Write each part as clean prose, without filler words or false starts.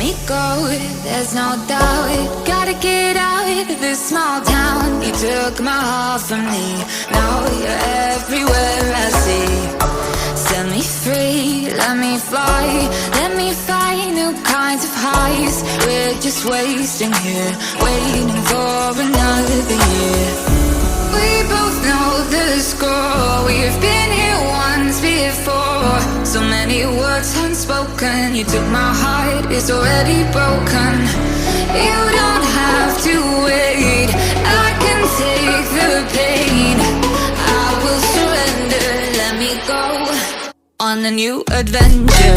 me go, there's no doubt. Gotta get out of this small town. You took my heart from me, now you're everywhere I see. Set me free, let me fly, let me find new kinds of highs. We're just wasting here, waiting for another year. We both know the score, we've been here once before. So many words unspoken, you took my heart, it's already broken. You don't have to wait, I can take the pain. I will surrender, let me go on a new adventure.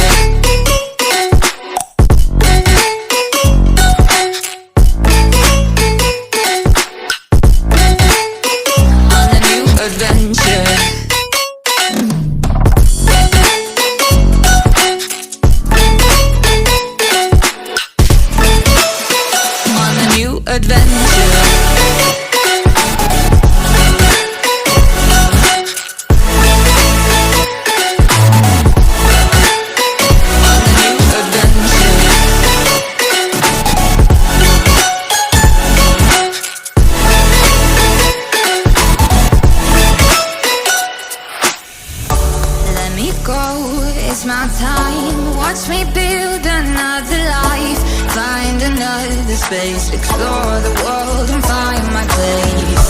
It's my time, watch me build another life. Find another space, explore the world and find my place.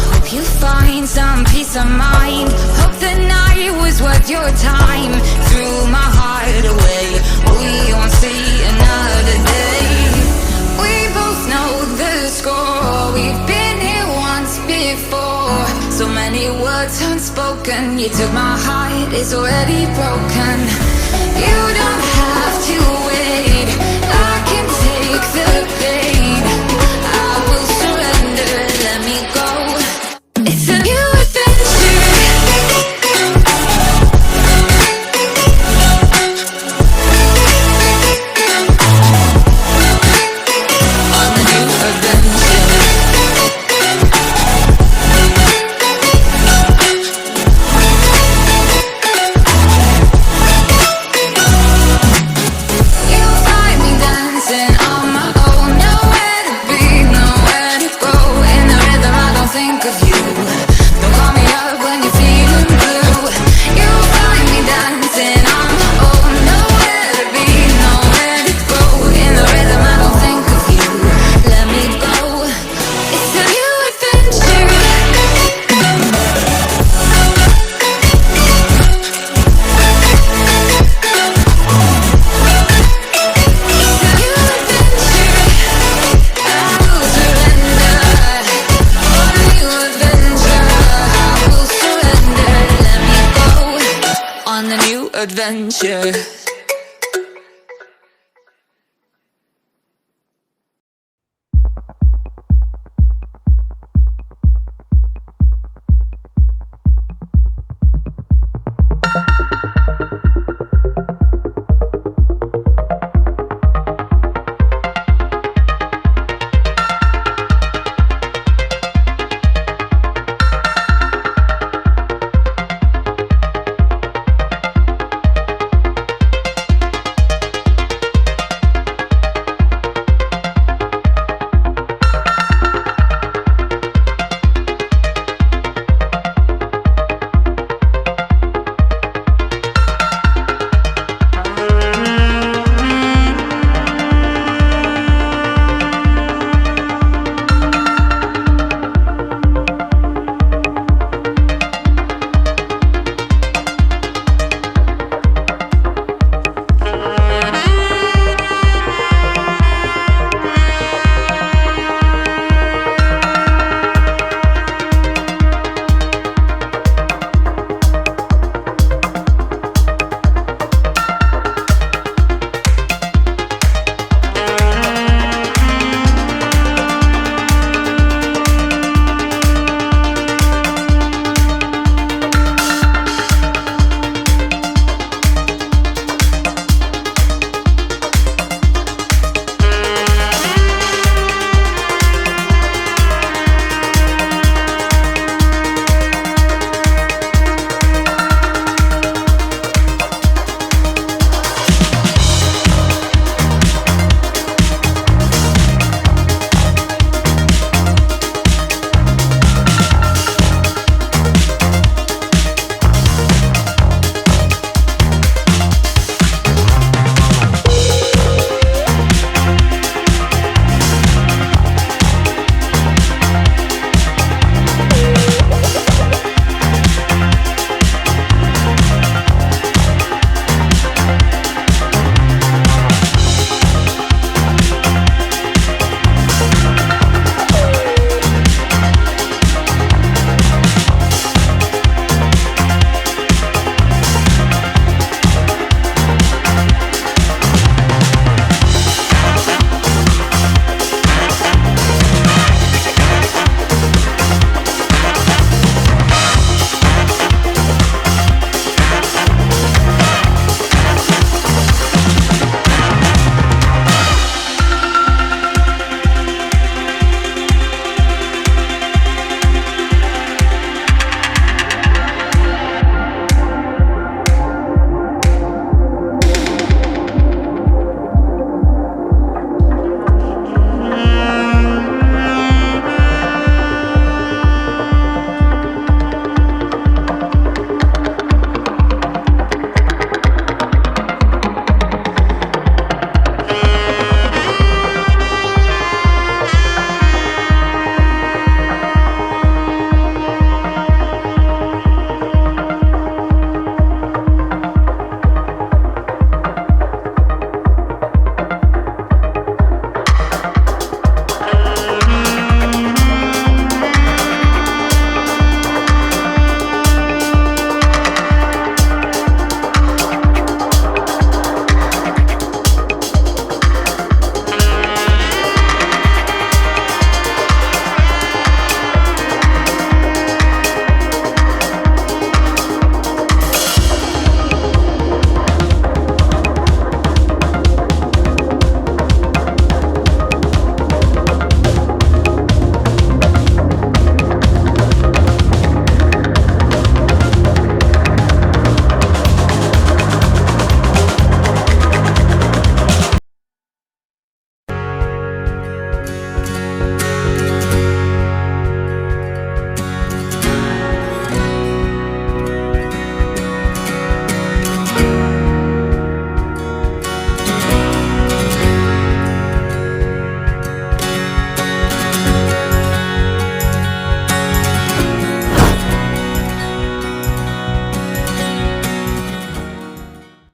Hope you find some peace of mind. Hope the night was worth your time. Threw my heart away, we won't see another day. We both know the score, we've been here once before. So many words unspoken, you took my heart, it's already broken. You don't have to wait, I can take the pain. I will surrender, let me go. It's a new adventure. On a new adventure. Adventure.